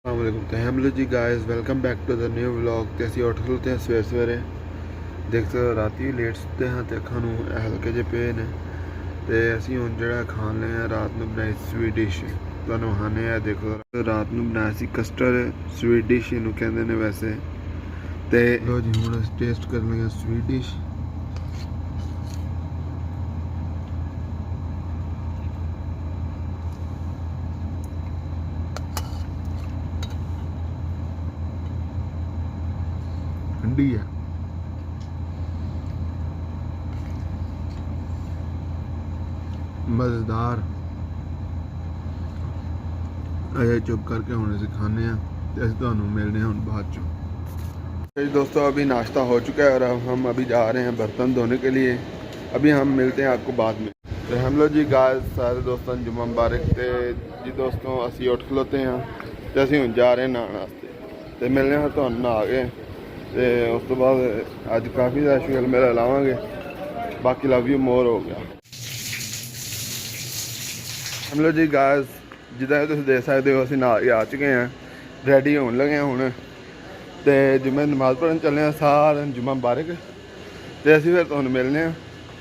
अस्सलामुअलैकुम तो हेलो जी guys welcome back to the new vlog. तो ਅਸੀਂ ਉੱਠ ਖਲੋਤੇ ਹਾਂ ਸਵੇਰੇ ਸਵੇਰੇ। ਦੇਖ ਸਕਦੇ ਹੋ ਰਾਤੀ ਲੇਟ ਸੁੱਤੇ ਹਾਂ ਤੇ ਅੱਖਾਂ ਨੂੰ ਹਲਕੇ ਜਿਹੇ ਪਏ ਨੇ ਤੇ ਅਸੀਂ ਹੁਣ ਜਿਹੜਾ ਖਾਣ ਲਏ ਹਾਂ ਰਾਤ ਨੂੰ ਬਣਾਈ ਸਵੀਟ ਡਿਸ਼। ਤੁਹਾਨੂੰ ਖਾਣੇ ਆ ਦੇਖੋ ਰਾਤ ਨੂੰ ਬਣਾਇਆ ਸੀ ਕਸਟਰਡ ਸਵੀਟ ਡਿਸ਼ ਇਹਨੂੰ ਕਹਿੰਦੇ ਨੇ ਵੈਸੇ। ਤੇ ਲੋ ਜੀ ਹੁਣ ਅਸੀਂ ਟੇਸਟ ਕਰਨ ਲੱਗੇ ਸਵੀਟ ਡਿਸ਼। ठंडी है मज़ेदार। अजे चुप करके हुण असीं खाने ते असीं तुहानूं मिलने हुण बाद चो। दोस्तों अभी नाश्ता हो चुका है और अब हम अभी जा रहे हैं बर्तन धोने के लिए। अभी हम मिलते हैं आपको बाद में। तो हम लोग जी गाइस सारे दोस्तों जुम्मा मुबारक। ते जी दोस्तों असीं उठ खलोते हैं ते असीं हुण जा रहे हैं नहाने वास्ते ते मिलने हैं तुहानूं नहा के। ਤੇ ਉਸ ਤੋਂ ਬਾਅਦ ਅੱਜ ਕਾਫੀ ਦਾ ਸ਼ੁਗਰ ਮੇਲਾ ਲਾਵਾਂਗੇ। ਬਾਕੀ ਲਵ ਯੂ ਮੋਰ ਹੋ ਗਿਆ। ਹਮ ਲੋ ਜੀ ਗਾਇਸ ਜਿੱਦਾਂ ਤੁਸੀਂ ਦੇਖ ਸਕਦੇ ਹੋ ਅਸੀਂ ਨਹਾ ਕੇ ਆ ਚੁੱਕੇ ਹਾਂ, ਰੈਡੀ ਹੋਣ ਲੱਗੇ ਹਾਂ ਹੁਣ ਤੇ ਜੁਮੇ ਨਮਾਜ਼ ਪੜ੍ਹਨ ਚੱਲੇ ਹਾਂ। ਸਾਰਿਆਂ ਨੂੰ ਜੁਮਾ ਮੁਬਾਰਕ ਤੇ ਅਸੀਂ ਫਿਰ ਤੁਹਾਨੂੰ ਮਿਲਨੇ ਹਾਂ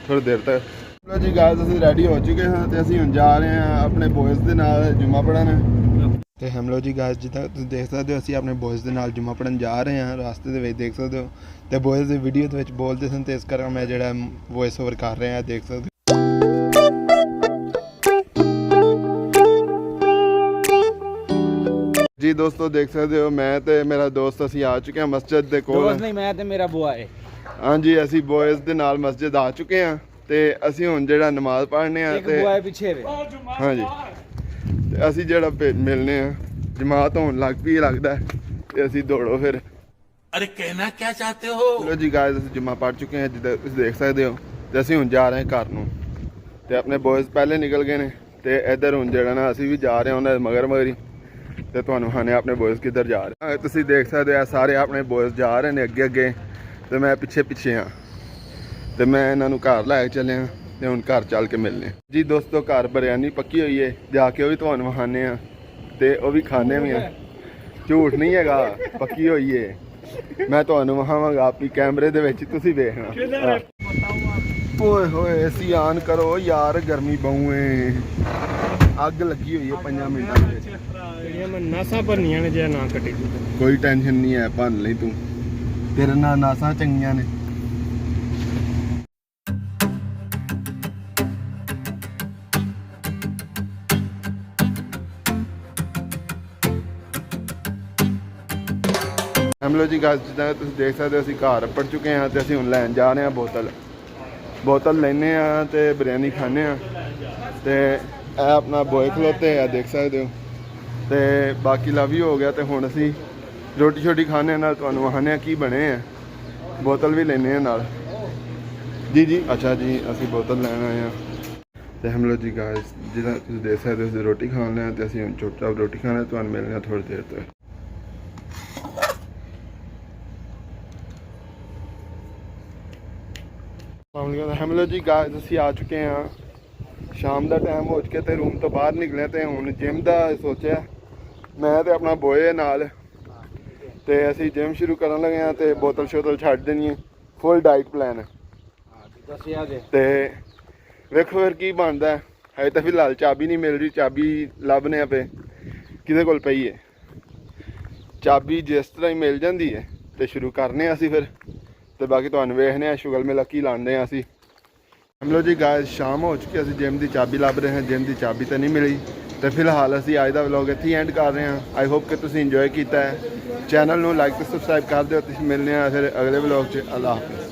ਥੋੜੀ ਦੇਰ ਤੱਕ। ਲੋ ਜੀ ਗਾਇਸ ਅਸੀਂ ਰੈਡੀ ਹੋ ਚੁੱਕੇ ਹਾਂ ਤੇ ਅਸੀਂ ਹੁਣ ਜਾ ਰਹੇ ਹਾਂ ਆਪਣੇ ਬॉयਜ਼ ਦੇ ਨਾਲ ਜੁਮਾ ਪੜ੍ਹਨ। ਤੇ ਹਮਲੋ ਜੀ ਗਾਇਸ ਜਿੱਦਾਂ ਤੁਸੀਂ ਦੇਖ ਸਕਦੇ ਹੋ ਅਸੀਂ ਆਪਣੇ ਬॉयਜ਼ ਦੇ ਨਾਲ ਜੁਮਾ ਪੜ੍ਹਨ ਜਾ ਰਹੇ ਹਾਂ। ਰਾਸਤੇ ਦੇ ਵਿੱਚ ਦੇਖ ਸਕਦੇ ਹੋ ਤੇ ਬॉयਜ਼ ਦੀ ਵੀਡੀਓ ਦੇ ਵਿੱਚ ਬੋਲਦੇ ਸਨ ਤੇ ਇਸ ਕਰਕੇ ਮੈਂ ਜਿਹੜਾ ਵੌਇਸ ਓਵਰ ਕਰ ਰਿਹਾ ਦੇਖ ਸਕਦੇ ਹੋ। जी दोस्तों देख सकते हो मैं ते मेरा दोस्त असी आ चुके हैं मस्जिद दे कोल। दोस्त नहीं मैं ते मेरा बुआ है। हाँ जी असी बॉयज़ दे नाल मस्जिद आ चुके हैं ते असी हुण जेड़ा नमाज पढ़ने आ ते बुआ है पीछे वे। हाँ जी ते असी जेड़ा मिलने आ जमात होने लग पई लगदा है ते असी दौड़ो फिर। अरे कहना क्या चाहते हो? लो जी गाइस असी जुम्मा पढ़ चुके हैं जिद्दां तुसीं देख सकते हो ते असी हुण जा रहे हैं घर नूं ते अपने बॉयज़ पहले निकल गए ने ते इधर हुण जेड़ा ना असी भी जा रहे हैं उन्हां दे मगर मगरी ਤੇ ਤੁਹਾਨੂੰ ਖਾਣੇ ਆਪਣੇ ਬॉयਜ਼ ਕਿੱਧਰ ਜਾ ਰਹੇ ਤੁਸੀਂ ਦੇਖ ਸਕਦੇ ਆ ਸਾਰੇ ਆਪਣੇ ਬॉयਜ਼ ਜਾ ਰਹੇ ਨੇ ਅੱਗੇ ਅੱਗੇ ਤੇ ਮੈਂ ਪਿੱਛੇ ਪਿੱਛੇ ਆ ਤੇ ਮੈਂ ਇਹਨਾਂ ਨੂੰ ਘਰ ਲੈ ਕੇ ਚੱਲਿਆ ਤੇ ਹੁਣ ਘਰ ਚੱਲ ਕੇ ਮਿਲਨੇ ਜੀ। ਦੋਸਤੋ ਘਰ ਬਿਰਿਆਨੀ ਪੱਕੀ ਹੋਈ ਏ ਜਾ ਕੇ ਉਹ ਵੀ ਤੁਹਾਨੂੰ ਵਿਖਾਣੇ ਆ ਤੇ ਉਹ ਵੀ ਖਾਣੇ ਵੀ ਆ। ਝੂਠ ਨਹੀਂ ਹੈਗਾ ਪੱਕੀ ਹੋਈ ਏ। ਮੈਂ ਤੁਹਾਨੂੰ ਵਿਖਾਵਾਂਗਾ ਆਪੀ ਕੈਮਰੇ ਦੇ ਵਿੱਚ ਤੁਸੀਂ ਵੇਖਣਾ। ਓਏ ਹੋਏ ਅਸੀਂ ਆਨ ਕਰੋ ਯਾਰ ਗਰਮੀ ਬਹੁਏ ਅੱਗ ਲੱਗੀ ਹੋਈ ਹੈ 5 ਮਿੰਟਾਂ ਦੇ ਵਿੱਚ। मैं नासा भरनियां ने जे ना कटी कोई टेंशन नहीं है भन ली तू तेरे ना नासा चंगियां ने। हम लोग जी गल जिदा तुम देख सकते हो असीं घर पढ़ चुके हैं तो असीं हुण लैन जा रहे हैं बोतल लेने ते बिरयानी खाने ते अपना बॉय खलोते हैं देख सकते हो ਤੇ ਬਾਕੀ ਲਵ ਯੂ ਹੋ ਗਿਆ ਤੇ ਹੁਣ ਅਸੀਂ ਰੋਟੀ ਛੋਟੀ ਖਾਣੇ ਨਾਲ ਤੁਹਾਨੂੰ ਵਿਖਾਉਂਦੇ ਹਾਂ ਕੀ ਬਣੇ ਆ। ਬੋਤਲ ਵੀ ਲੈਣੇ ਆ ਨਾਲ ਜੀ ਜੀ ਅੱਛਾ ਜੀ ਅਸੀਂ ਬੋਤਲ ਲੈਣ ਆਏ ਆ ਤੇ ਹਮ ਲੋਗ ਜੀ ਗਾਇਸ ਜਿੱਦਾਂ ਤੁਸੀਂ ਦੇਖ ਸਕਦੇ ਹੋ ਅਸੀਂ ਰੋਟੀ ਖਾਣ ਲਿਆ ਤੇ ਅਸੀਂ ਹੁਣ ਚੁੱਪ ਚਾਪ ਰੋਟੀ ਖਾਣਾ ਤੁਹਾਨੂੰ ਮਿਲਣੇ ਆ ਥੋੜੀ ਦੇਰ ਤੱਕ। ਹਮ ਲੋਗ ਜੀ ਗਾਇਸ ਅਸੀਂ ਆ ਚੁੱਕੇ ਹਾਂ। ਸ਼ਾਮ ਦਾ ਟਾਈਮ ਹੋ ਚੁੱਕਿਆ ਤੇ ਰੂਮ ਤੋਂ ਬਾਹਰ ਨਿਕਲੇ ਤੇ ਹੁਣ ਜਿਮ ਦਾ ਸੋਚਿਆ ਮੈਂ ਤੇ ਆਪਣਾ ਬੋਏ ਨਾਲ ਤੇ ਅਸੀਂ ਜਿਮ ਸ਼ੁਰੂ ਕਰਨ ਲੱਗੇ ਹਾਂ ਤੇ ਬੋਤਲ ਸ਼ੋਤਲ ਛੱਡ ਦੇਣੀ ਹੈ। ਫੁੱਲ ਡਾਈਟ ਪਲਾਨ ਤੇ ਵੇਖੋ ਫਿਰ ਕੀ ਬਣਦਾ। ਹਜੇ ਤਾਂ ਫਿਲਹਾਲ ਚਾਬੀ ਨਹੀਂ ਮਿਲ ਰਹੀ। ਚਾਬੀ ਲੱਭਨੇ ਪਏ ਕਿਹਦੇ ਕੋਲ ਪਈ ਹੈ। ਚਾਬੀ ਜਿਸ ਤਰ੍ਹਾਂ ਹੀ ਮਿਲ ਜਾਂਦੀ ਹੈ ਤੇ ਸ਼ੁਰੂ ਕਰਨੇ ਅਸੀਂ ਫਿਰ ਤੇ ਬਾਕੀ ਤੁਹਾਨੂੰ ਵੇਖਦੇ ਹਾਂ ਸ਼ੁਗਲ ਮੇਲਾ ਕੀ ਲਾਉਂਦੇ ਹਾਂ ਅਸੀਂ। हम लोग जी गाइस शाम हो चुकी है असीं जिम की चाबी लभ रहे हैं। जिम की चाबी तो नहीं मिली तो फिलहाल असीं अज का व्लॉग इत्थे एंड कर रहे हैं। आई होप कि तुसीं इंजॉय किया है। चैनल नूं लाइक ते सबसक्राइब कर दिओ। तुसीं मिलने फिर अगले व्लॉग च। अल्लाह हाफिज़।